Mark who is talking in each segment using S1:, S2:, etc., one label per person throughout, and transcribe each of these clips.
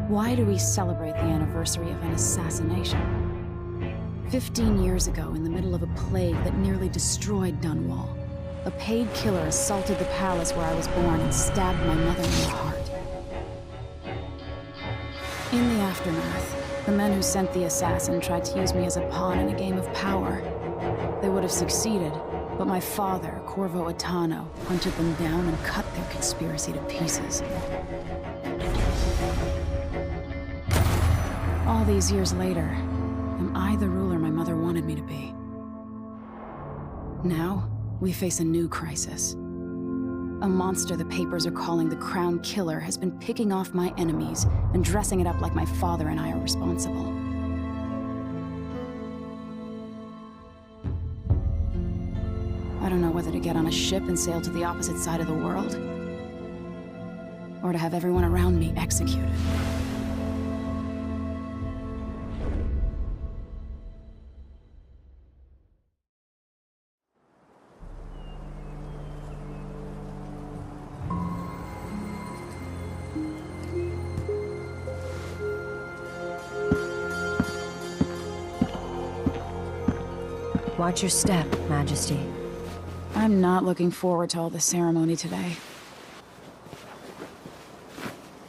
S1: Why do we celebrate the anniversary of an assassination? 15 years ago, in the middle of a plague that nearly destroyed Dunwall, a paid killer assaulted the palace where I was born and stabbed my mother in the heart. In the aftermath, the men who sent the assassin tried to use me as a pawn in a game of power. They would have succeeded, but my father, Corvo Attano, hunted them down and cut their conspiracy to pieces. All these years later, am I the ruler my mother wanted me to be? Now, we face a new crisis. A monster the papers are calling the Crown Killer has been picking off my enemies and dressing it up like my father and I are responsible. I don't know whether to get on a ship and sail to the opposite side of the world, or to have everyone around me executed.
S2: Watch your step, Majesty.
S1: I'm not looking forward to all the ceremony today.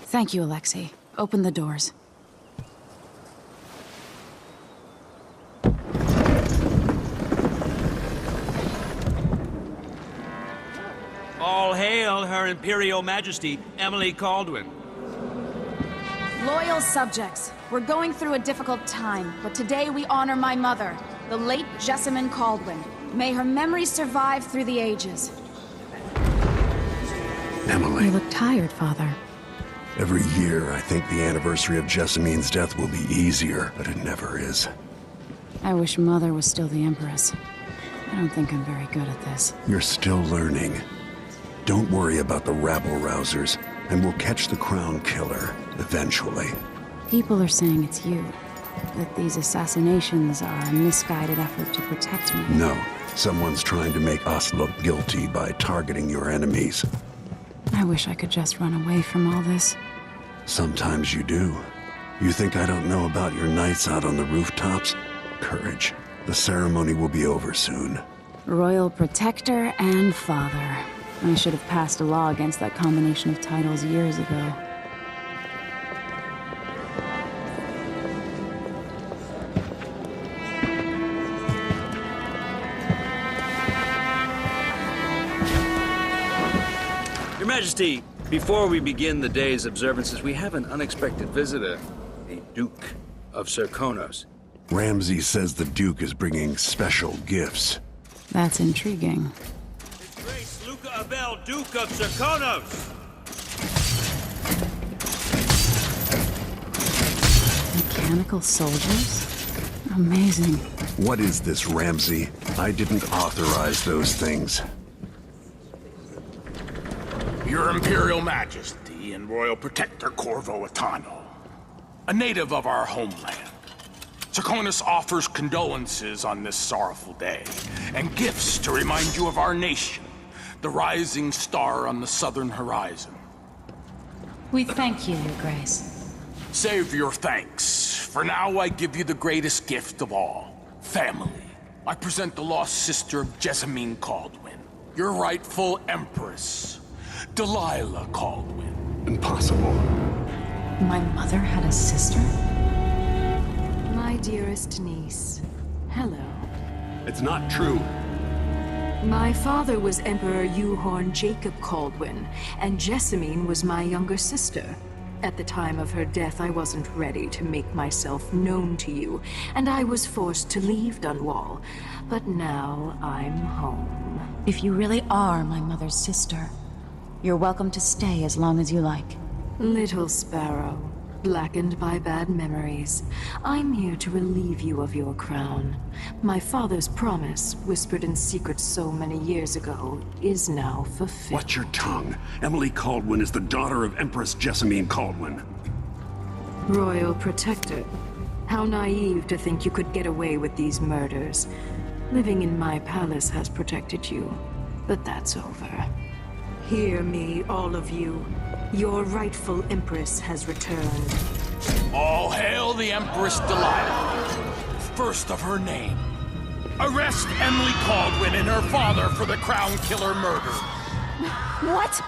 S1: Thank you, Alexei. Open the doors.
S3: All hail Her Imperial Majesty, Emily Caldwin.
S1: Loyal subjects, we're going through a difficult time, but today we honor my mother, the late Jessamine Caldwin. May her memory survive through the ages.
S4: Emily.
S1: You look tired, Father.
S4: Every year, I think the anniversary of Jessamine's death will be easier, but it never is.
S1: I wish Mother was still the Empress. I don't think I'm very good at this.
S4: You're still learning. Don't worry about the rabble-rousers, and we'll catch the Crown Killer, eventually.
S1: People are saying it's you. That these assassinations are a misguided effort to protect me.
S4: No, someone's trying to make us look guilty by targeting your enemies.
S1: I wish I could just run away from all this.
S4: Sometimes you do. You think I don't know about your nights out on the rooftops? Courage. The ceremony will be over soon.
S1: Royal Protector and Father. I should have passed a law against that combination of titles years ago.
S3: Your Majesty, before we begin the day's observances, we have an unexpected visitor, the Duke of Serkonos.
S4: Ramsay says the Duke is bringing special gifts.
S1: That's intriguing.
S3: His Grace Luca Abel, Duke of Serkonos!
S1: Mechanical soldiers? Amazing.
S4: What is this, Ramsay? I didn't authorize those things.
S5: Your Imperial Majesty and Royal Protector Corvo Attano, a native of our homeland. Serkonos offers condolences on this sorrowful day, and gifts to remind you of our nation, the rising star on the southern horizon.
S1: We thank you, Your Grace.
S5: Save your thanks. For now, I give you the greatest gift of all, family. I present the lost sister of Jessamine Caldwin, your rightful Empress, Delilah Caldwin.
S4: Impossible.
S1: My mother had a sister?
S2: My dearest niece, hello.
S4: It's not true.
S2: My father was Emperor Euhorn Jacob Caldwin, and Jessamine was my younger sister. At the time of her death, I wasn't ready to make myself known to you, and I was forced to leave Dunwall. But now I'm home.
S1: If you really are my mother's sister, you're welcome to stay as long as you like.
S2: Little sparrow, blackened by bad memories, I'm here to relieve you of your crown. My father's promise, whispered in secret so many years ago, is now fulfilled.
S4: Watch your tongue. Emily Caldwin is the daughter of Empress Jessamine Caldwin.
S2: Royal Protector, how naive to think you could get away with these murders. Living in my palace has protected you, but that's over. Hear me, all of you. Your rightful Empress has returned.
S5: All hail the Empress Delilah, first of her name. Arrest Emily Caldwin and her father for the Crown Killer murder.
S1: What?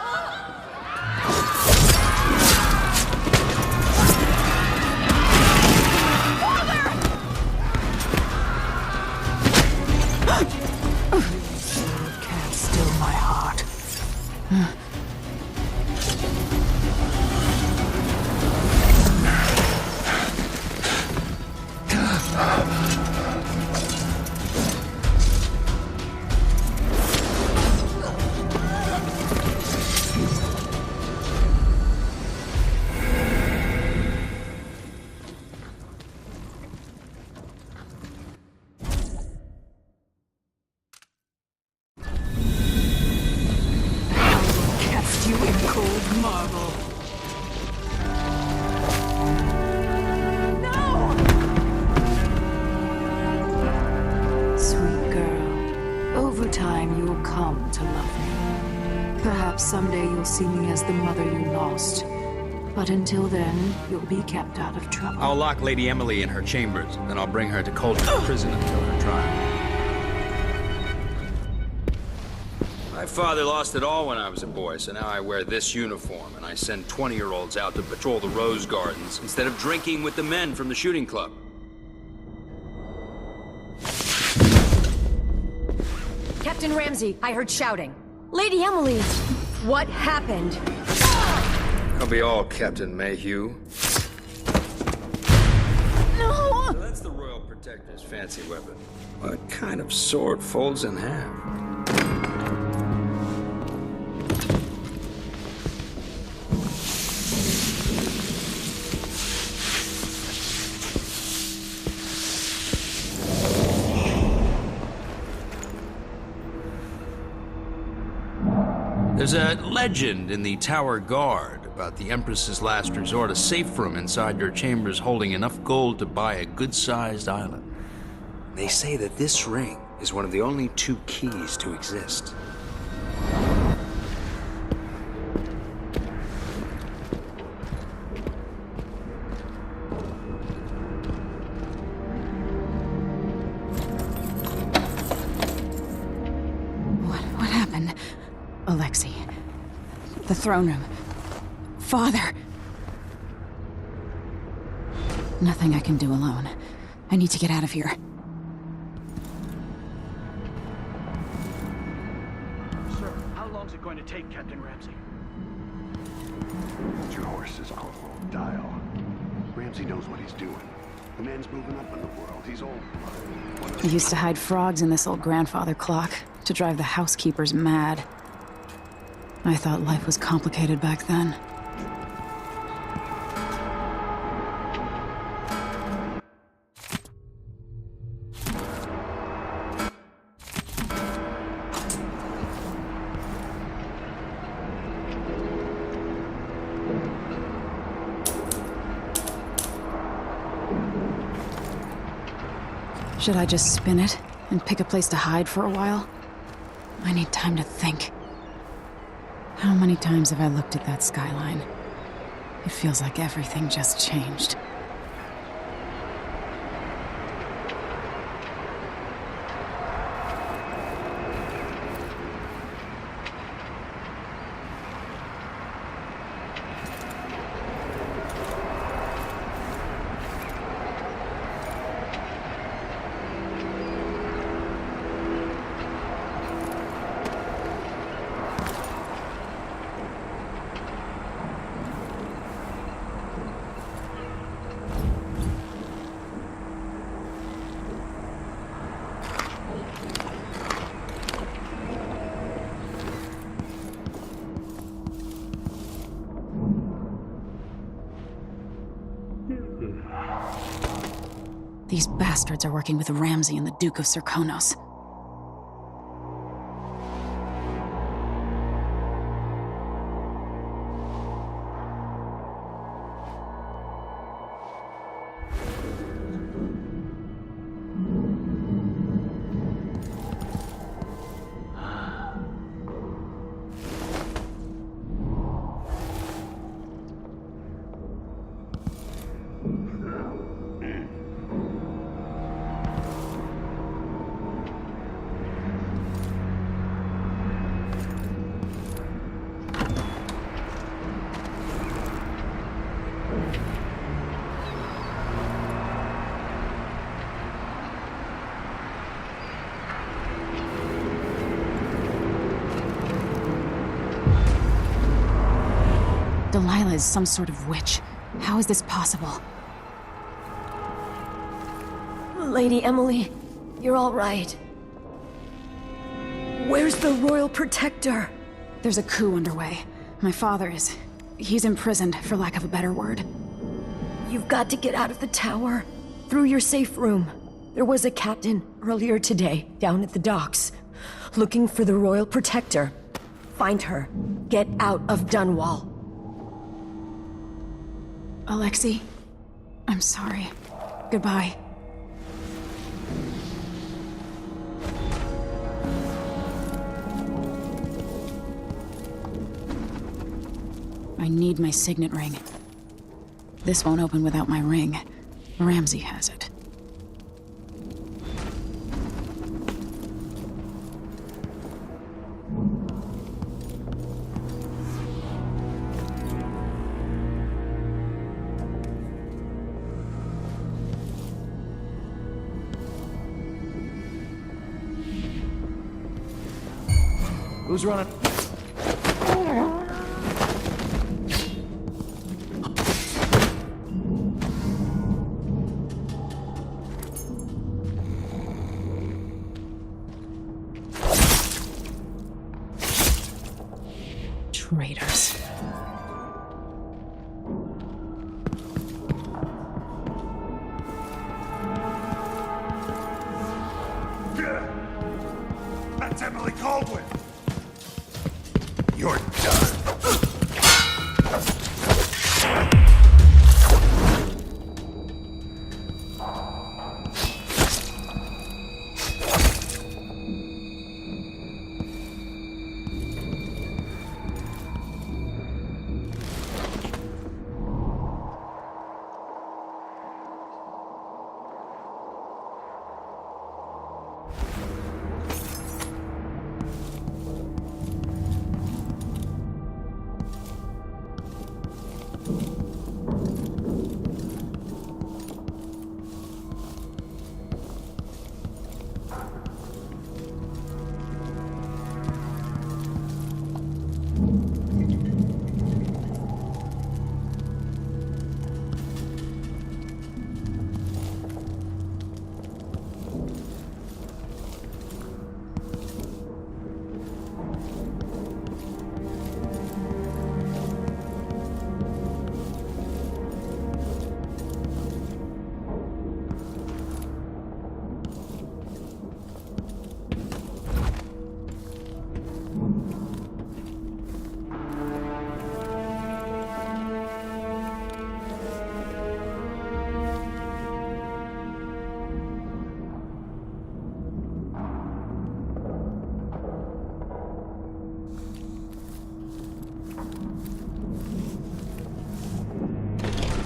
S2: Can't still my heart. Cast you in cold marble. Sweet girl, over time you'll come to love me. Perhaps someday you'll see me as the mother you lost. But until then, you'll be kept out of trouble.
S3: I'll lock Lady Emily in her chambers, then I'll bring her to Coldridge Prison until her trial. My father lost it all when I was a boy, so now I wear this uniform, and I send 20-year-olds out to patrol the rose gardens instead of drinking with the men from the shooting club.
S6: Captain Ramsey, I heard shouting. Lady Emily, what happened?
S3: I'll be all Captain Mayhew.
S1: No!
S3: So that's the Royal Protector's fancy weapon. What kind of sword folds in half? There's a legend in the Tower Guard about the Empress's last resort, a safe room inside your chambers holding enough gold to buy a good-sized island. They say that this ring is one of the only 2 keys to exist.
S1: What happened? Alexei. The throne room. Father. Nothing I can do alone. I need to get out of here.
S7: Sir, how long's it going to take, Captain Ramsey?
S4: Put your horses on full dial. Ramsey knows what he's doing. The man's moving up in the world. He's old blood.
S1: I used to hide frogs in this old grandfather clock to drive the housekeepers mad. I thought life was complicated back then. Should I just spin it and pick a place to hide for a while? I need time to think. How many times have I looked at that skyline? It feels like everything just changed. These bastards are working with Ramsey and the Duke of Serkonos. Karnaca is some sort of witch. How is this possible?
S6: Lady Emily, you're all right. Where's the Royal Protector?
S1: There's a coup underway. My father is... he's imprisoned, for lack of a better word.
S6: You've got to get out of the tower. Through your safe room. There was a captain earlier today, down at the docks, looking for the Royal Protector. Find her. Get out of Dunwall.
S1: Alexei, I'm sorry. Goodbye. I need my signet ring. This won't open without my ring. Ramsey has it.
S7: Who's running?
S1: Traitors.
S4: That's Emily Caldwell. You're done.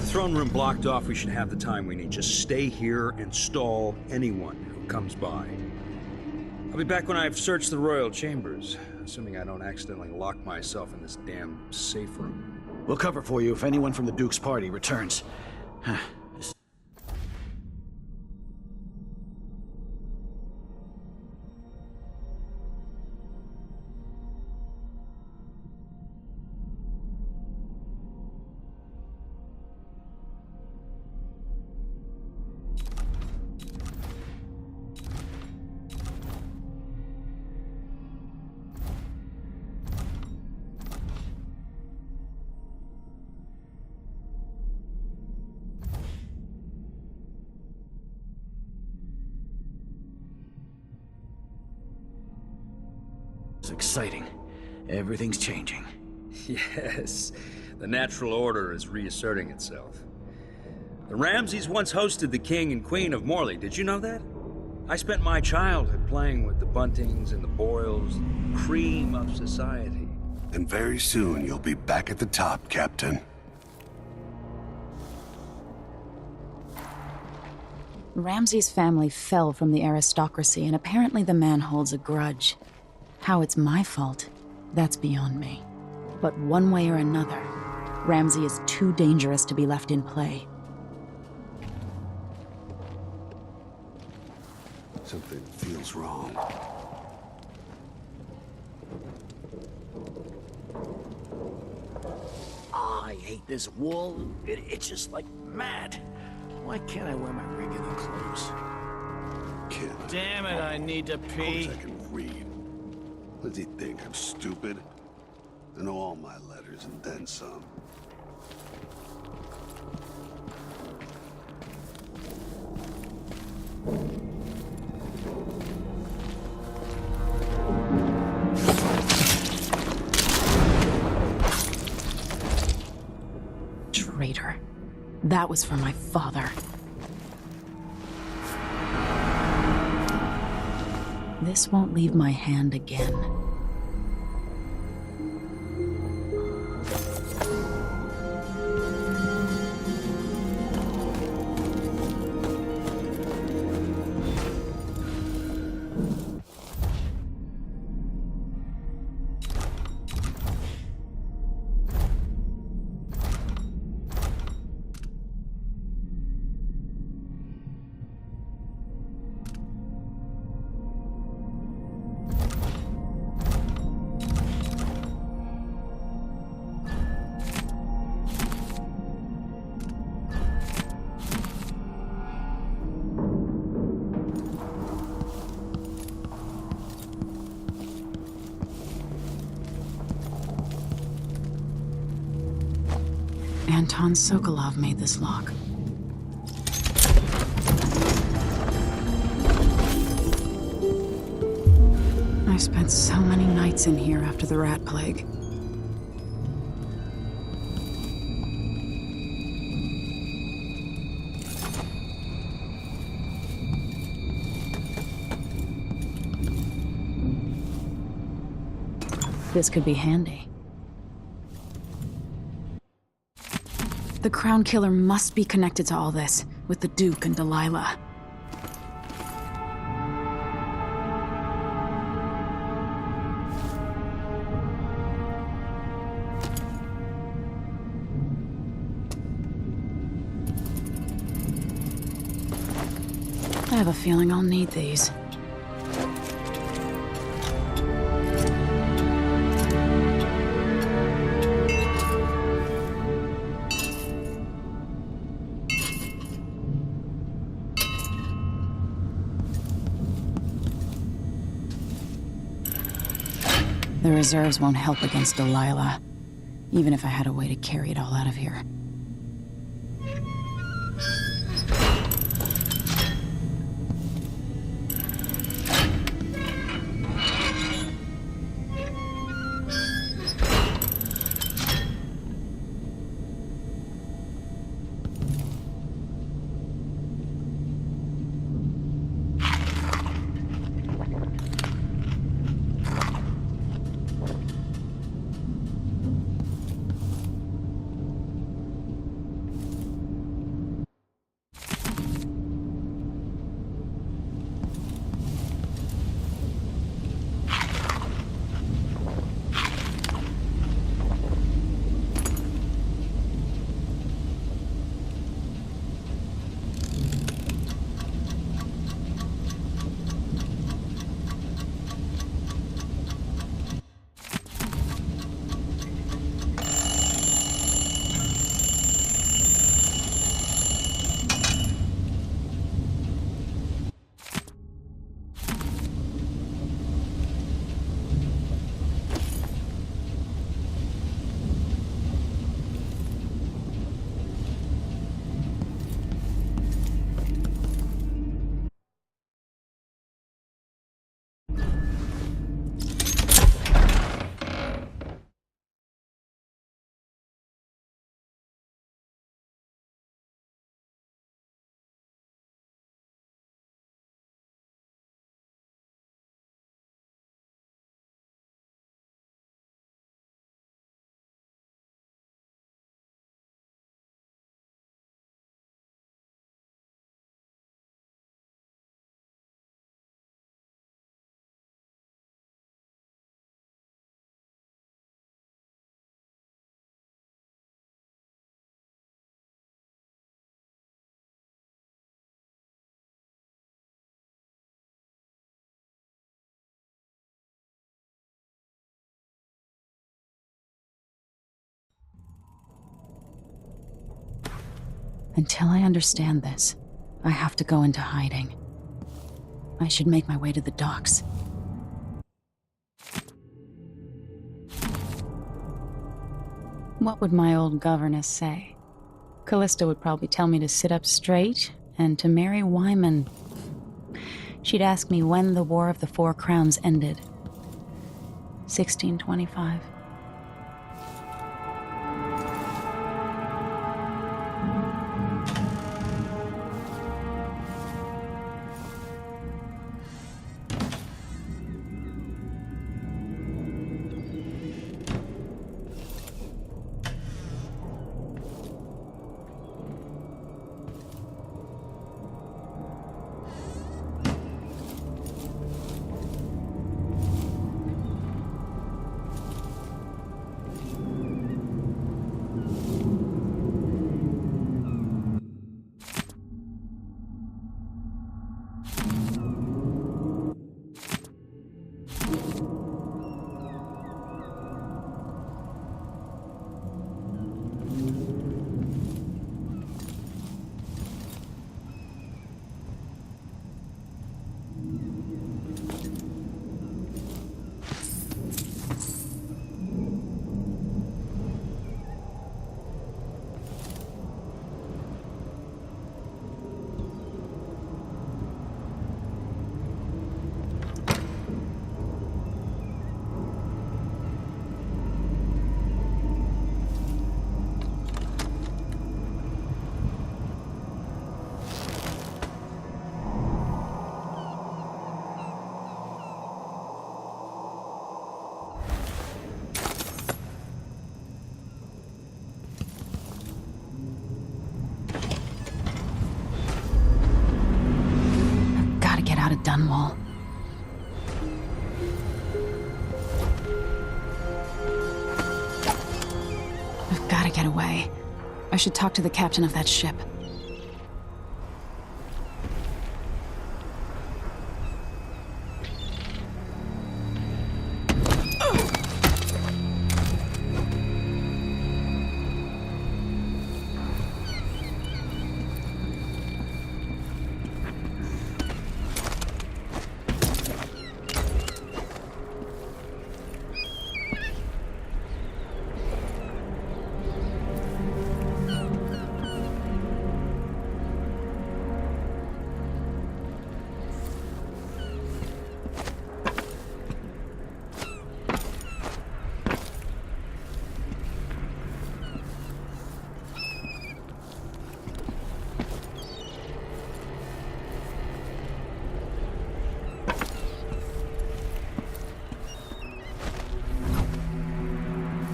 S3: Throne room blocked off, we should have the time we need. Just stay here and stall anyone who comes by. I'll be back when I've searched the royal chambers, assuming I don't accidentally lock myself in this damn safe room.
S7: We'll cover for you if anyone from the Duke's party returns. It's exciting. Everything's changing.
S3: Yes, the natural order is reasserting itself. The Ramseys once hosted the King and Queen of Morley. Did you know that? I spent my childhood playing with the Buntings and the Boyles, the cream of society.
S4: And very soon you'll be back at the top, Captain.
S1: Ramsey's family fell from the aristocracy, and apparently the man holds a grudge. How it's my fault, that's beyond me. But one way or another, Ramsey is too dangerous to be left in play.
S4: Something feels wrong.
S8: I hate This wool, it itches like mad. Why can't I wear my regular clothes?
S4: Kid.
S8: Damn it, I need to
S4: Of course
S8: pee.
S4: I can read. What does he think, I'm stupid? I know all my letters and then some.
S1: Traitor. That was for my father. This won't leave my hand again. Anton Sokolov made this lock. I spent so many nights in here after the rat plague. This could be handy. The Crown Killer must be connected to all this, with the Duke and Delilah. I have a feeling I'll need these. The reserves won't help against Delilah, even if I had a way to carry it all out of here. Until I understand this, I have to go into hiding. I should make my way to the docks. What would my old governess say? Callista would probably tell me to sit up straight and to marry Wyman. She'd ask me when the War of the Four Crowns ended. 1625. Dunwall. I've got to get away. I should talk to the captain of that ship.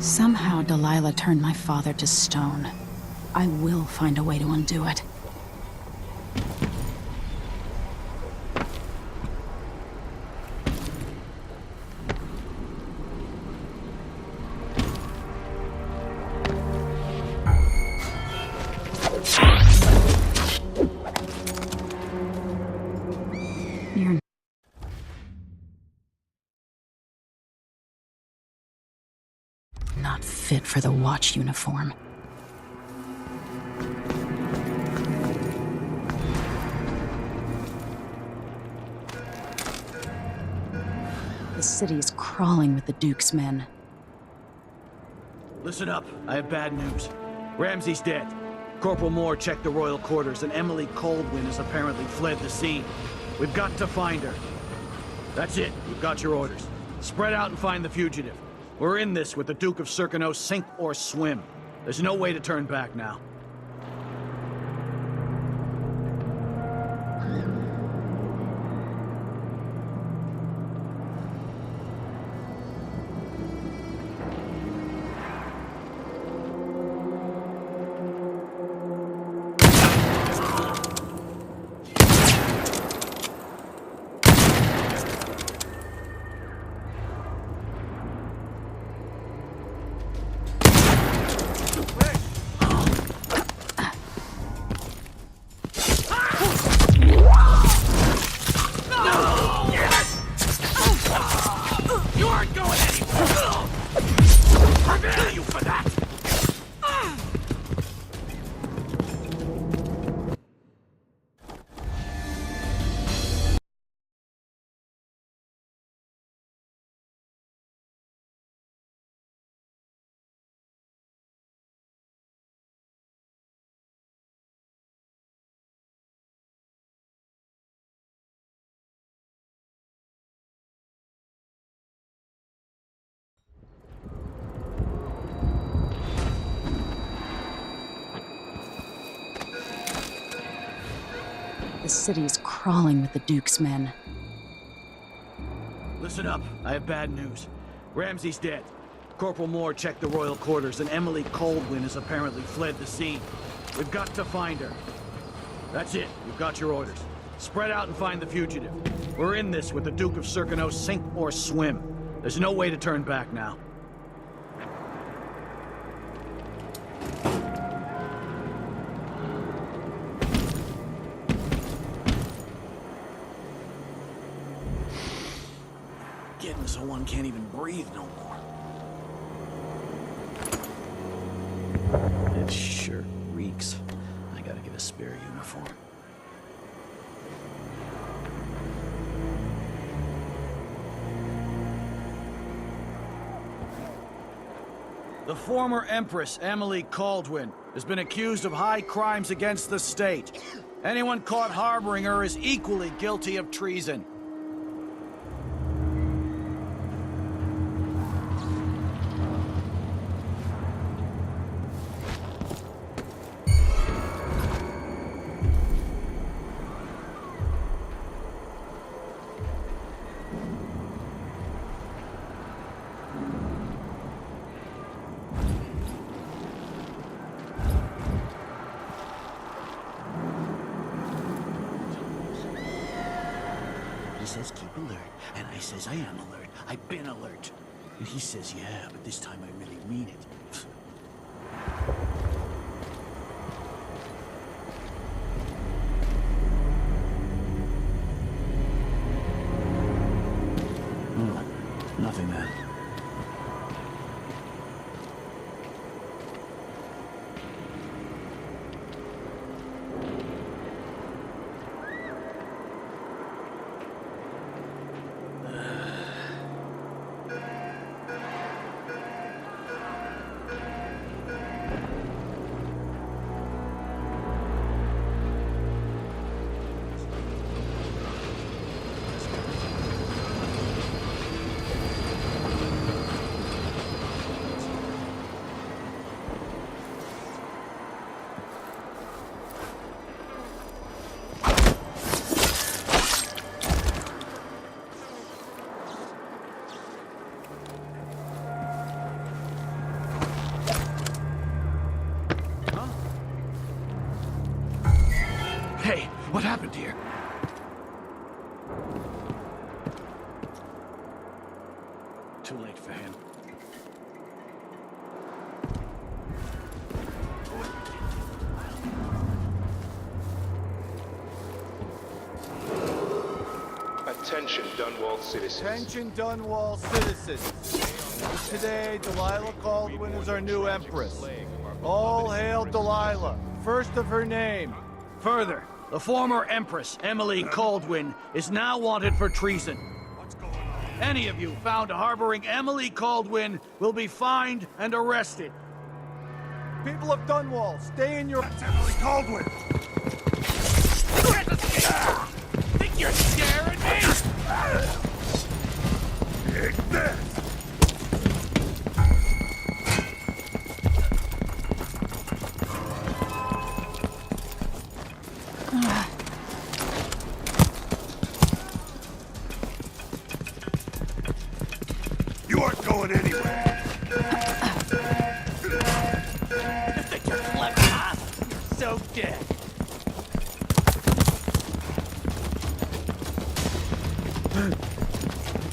S1: Somehow Delilah turned my father to stone. I will find a way to undo it. You're not fit for the watch uniform. The city is crawling with the Duke's men.
S7: Listen up, I have bad news. Ramsey's dead. Corporal Moore checked the royal quarters, and Emily Coldwin has apparently fled the scene. We've got to find her. That's it, you've got your orders. Spread out and find the fugitive. We're in this with the Duke of Circano, sink or swim. There's no way to turn back now.
S1: the city is crawling with the Duke's men.
S7: Listen up, I have bad news. Ramsey's dead. Corporal Moore checked the royal quarters, and Emily Coldwin has apparently fled the scene. We've got to find her. That's it, you've got your orders. Spread out and find the fugitive. We're in this with the Duke of Circano, sink or swim. There's no way to turn back now. Getting so one can't even breathe no more. It sure reeks. I gotta get a spare uniform. The former Empress, Emily Caldwin, has been accused of high crimes against the state. Anyone caught harboring her is equally guilty of treason. He says keep alert, and I says I am alert. I've been alert. And he says yeah, but this time I really mean it. Nothing then. Hey, what happened here? Too late for him.
S9: Attention, Dunwall citizens.
S10: Attention, Dunwall citizens. Today, Delilah Caldwin is our new Empress. All hail Delilah, first of her name.
S7: Further, the former Empress, Emily Caldwin, is now wanted for treason. Any of you found harboring Emily Caldwin will be fined and arrested.
S10: People of Dunwall, stay in your... That's Emily Caldwin!
S5: Think you're scaring me?
S10: Take this! You aren't going anywhere!
S5: You think you're clever, huh? You're so dead.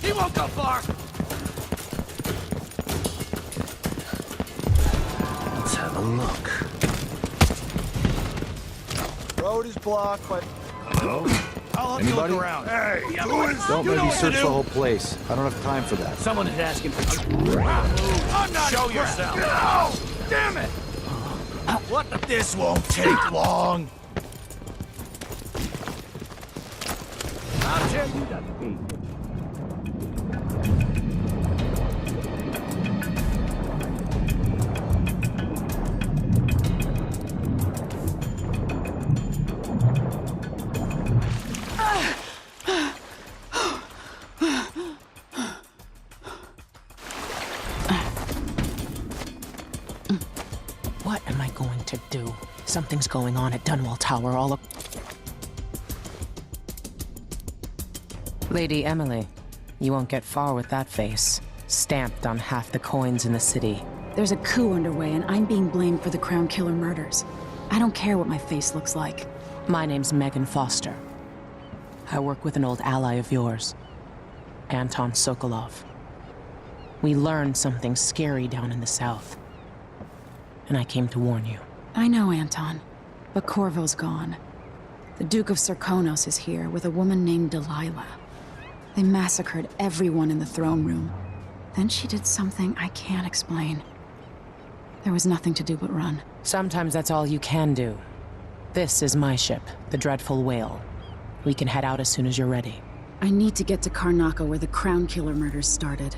S5: He won't go far!
S7: Let's have a look.
S10: Road is blocked, but...
S7: Hello? I'll help you look around.
S10: Hey,
S11: Don't make me search the whole place. I don't have time for that.
S7: Someone is asking for...
S5: I'm not
S7: Show
S5: impressed.
S7: yourself!
S10: No! Damn it!
S5: What the... This won't take long.
S7: I'll tell you that.
S12: What am I going to do? Something's going on at Dunwall Tower all up... Lady Emily, you won't get far with that face. Stamped on half the coins in the city.
S1: There's a coup underway, and I'm being blamed for the Crown Killer murders. I don't care what my face looks like.
S12: My name's Megan Foster. I work with an old ally of yours, Anton Sokolov. We learned something scary down in the south, and I came to warn you.
S1: I know, Anton, but Corvo's gone. The Duke of Serkonos is here with a woman named Delilah. They massacred everyone in the throne room. Then she did something I can't explain. There was nothing to do but run.
S12: Sometimes that's all you can do. This is my ship, the Dreadful Whale. We can head out as soon as you're ready.
S1: I need to get to Karnaca where the Crown Killer murders started.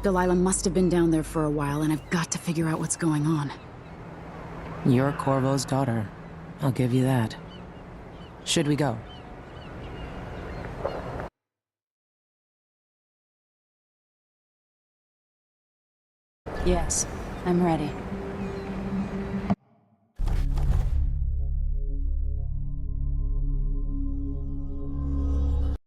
S1: Delilah must have been down there for a while, and I've got to figure out what's going on.
S12: You're Corvo's daughter. I'll give you that. Should we go?
S1: Yes, I'm ready.